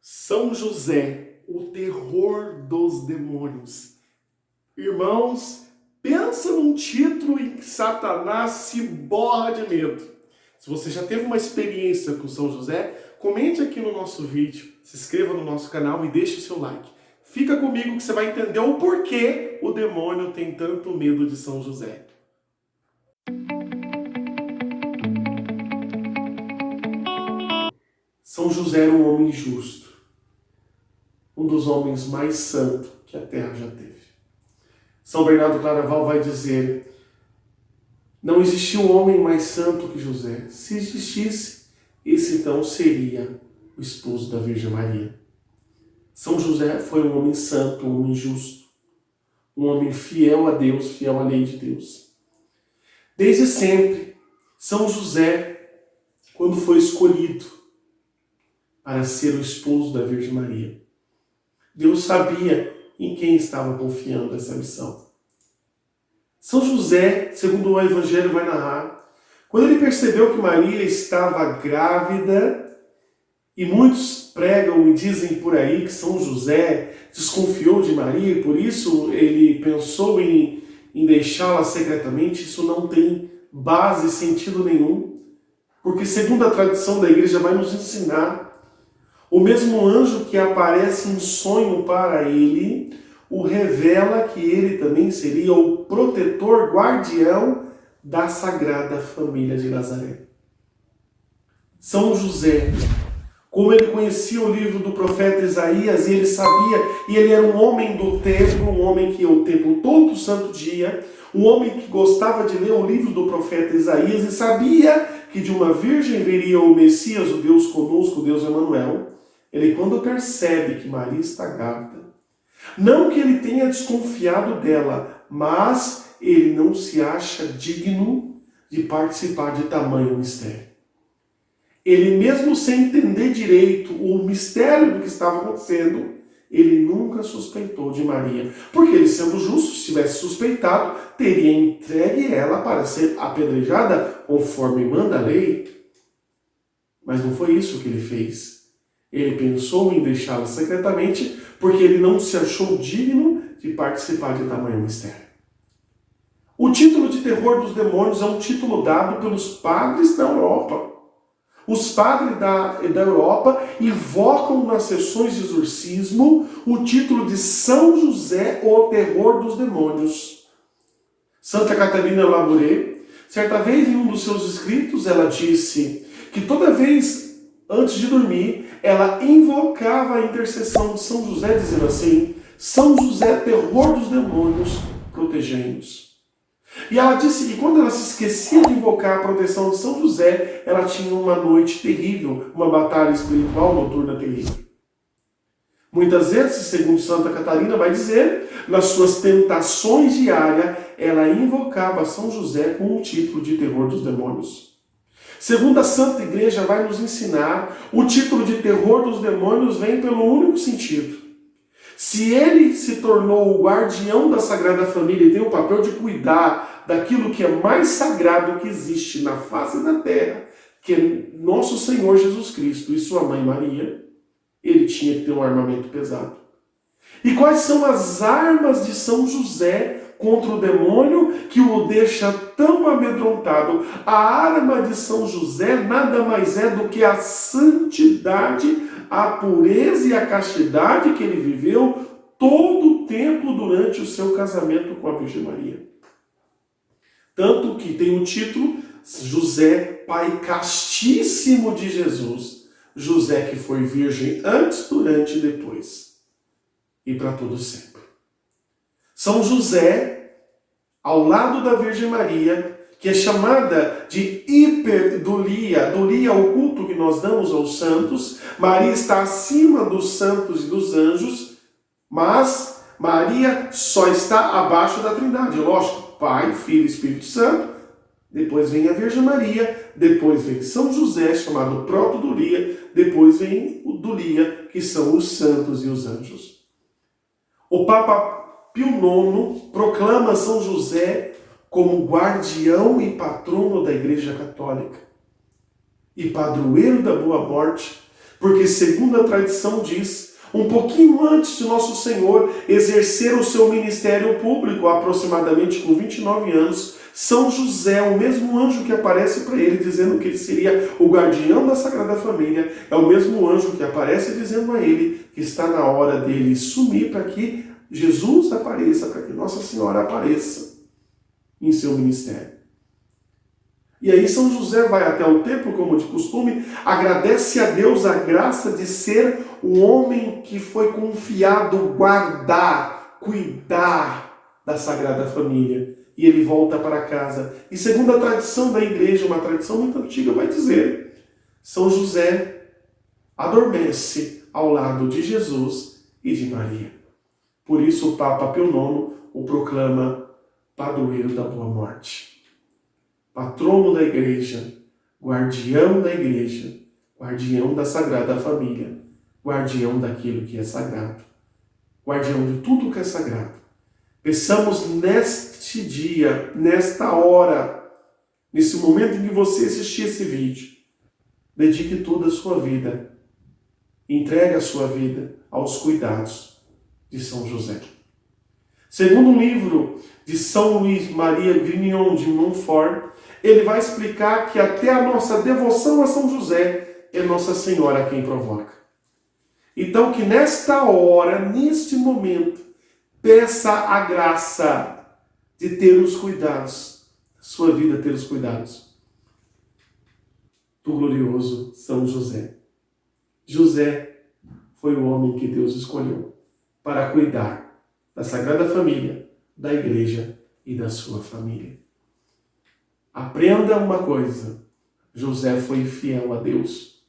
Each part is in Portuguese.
São José, o terror dos demônios. Irmãos, pensa num título em que Satanás se borra de medo. Se você já teve uma experiência com São José, comente aqui no nosso vídeo, se inscreva no nosso canal e deixe o seu like. Fica comigo que você vai entender o porquê o demônio tem tanto medo de São José. São José era um homem justo, um dos homens mais santos que a terra já teve. São Bernardo Claraval vai dizer: não existia um homem mais santo que José. Se existisse, esse então seria o esposo da Virgem Maria. São José foi um homem santo, um homem justo, um homem fiel a Deus, fiel à lei de Deus. Desde sempre, São José, quando foi escolhido para ser o esposo da Virgem Maria, Deus sabia em quem estava confiando essa missão. São José, segundo o Evangelho vai narrar, quando ele percebeu que Maria estava grávida, e muitos pregam e dizem por aí que São José desconfiou de Maria e por isso ele pensou em deixá-la secretamente, isso não tem base, sentido nenhum, porque segundo a tradição da igreja vai nos ensinar, o mesmo anjo que aparece em sonho para ele, o revela que ele também seria o protetor, guardião da Sagrada Família de Nazaré. São José, como ele conhecia o livro do profeta Isaías, e ele sabia, e ele era um homem do templo, um homem que ia ao templo todo santo dia, um homem que gostava de ler o livro do profeta Isaías, e sabia que de uma virgem viria o Messias, o Deus conosco, o Deus Emanuel. Ele, quando percebe que Maria está grávida, não que ele tenha desconfiado dela, mas ele não se acha digno de participar de tamanho mistério. Ele, mesmo sem entender direito o mistério do que estava acontecendo, ele nunca suspeitou de Maria. Porque ele, sendo justo, se tivesse suspeitado, teria entregue ela para ser apedrejada conforme manda a lei. Mas não foi isso que ele fez. Ele pensou em deixá-la secretamente porque ele não se achou digno de participar de tamanho mistério. O título de terror dos demônios é um título dado pelos padres da Europa. Os padres da Europa invocam nas sessões de exorcismo o título de São José, o terror dos demônios. Santa Catarina Labouré, certa vez em um dos seus escritos, ela disse que toda vez antes de dormir, ela invocava a intercessão de São José, dizendo assim: São José, terror dos demônios, protegei-nos. E ela disse que quando ela se esquecia de invocar a proteção de São José, ela tinha uma noite terrível, uma batalha espiritual noturna terrível. Muitas vezes, segundo Santa Catarina vai dizer, nas suas tentações diárias, ela invocava São José com o título de terror dos demônios. Segundo a Santa Igreja vai nos ensinar, o título de terror dos demônios vem pelo único sentido. Se ele se tornou o guardião da Sagrada Família e tem o papel de cuidar daquilo que é mais sagrado que existe na face da terra, que é nosso Senhor Jesus Cristo e sua mãe Maria, ele tinha que ter um armamento pesado. E quais são as armas de São José contra o demônio que o deixa tão amedrontado? A arma de São José nada mais é do que a santidade, a pureza e a castidade que ele viveu todo o tempo durante o seu casamento com a Virgem Maria. Tanto que tem o título José, Pai Castíssimo de Jesus. José que foi virgem antes, durante e depois. E para todo sempre. São José, ao lado da Virgem Maria, que é chamada de hiperdulia, dulia o culto que nós damos aos santos. Maria está acima dos santos e dos anjos, mas Maria só está abaixo da Trindade. Lógico, Pai, Filho e Espírito Santo. Depois vem a Virgem Maria, depois vem São José, chamado proto-dulia, depois vem o dulia, que são os santos e os anjos. O Papa Pio IX proclama São José como guardião e patrono da Igreja Católica e padroeiro da boa morte, Porque, segundo a tradição diz, um pouquinho antes de Nosso Senhor exercer o seu ministério público, aproximadamente com 29 anos, São José, o mesmo anjo que aparece para ele dizendo que ele seria o guardião da Sagrada Família, é o mesmo anjo que aparece dizendo a ele que está na hora dele sumir para que Jesus apareça, para que Nossa Senhora apareça em seu ministério. E aí São José vai até o templo, como de costume, agradece a Deus a graça de ser o homem que foi confiado guardar, cuidar da Sagrada Família. E ele volta para casa. E segundo a tradição da igreja, uma tradição muito antiga, vai dizer, São José adormece ao lado de Jesus e de Maria. Por isso o Papa Pio IX o proclama padroeiro da Boa Morte. Patrono da igreja, guardião da igreja, guardião da Sagrada Família, guardião daquilo que é sagrado, guardião de tudo que é sagrado. Peçamos neste dia, nesta hora, nesse momento em que você assistir esse vídeo, dedique toda a sua vida, entregue a sua vida aos cuidados de São José. Segundo um livro de São Luís Maria Grignon de Montfort, ele vai explicar que até a nossa devoção a São José é Nossa Senhora quem provoca. Então que nesta hora, neste momento, peça a graça de ter os cuidados, sua vida ter os cuidados do glorioso São José. José foi o homem que Deus escolheu para cuidar da Sagrada Família, da Igreja e da sua família. Aprenda uma coisa, José foi fiel a Deus,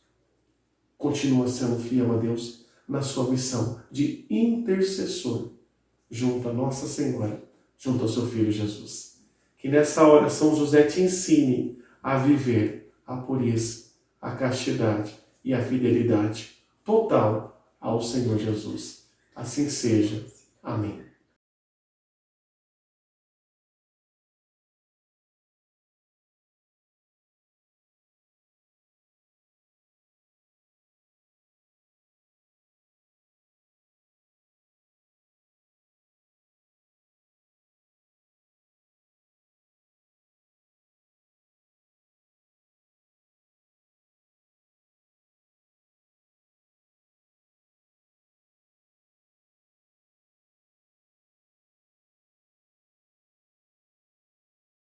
continua sendo fiel a Deus na sua missão de intercessor junto a Nossa Senhora, junto ao seu Filho Jesus. Que nessa hora São José te ensine a viver a pureza, a castidade e a fidelidade total ao Senhor Jesus. Assim seja. Amém.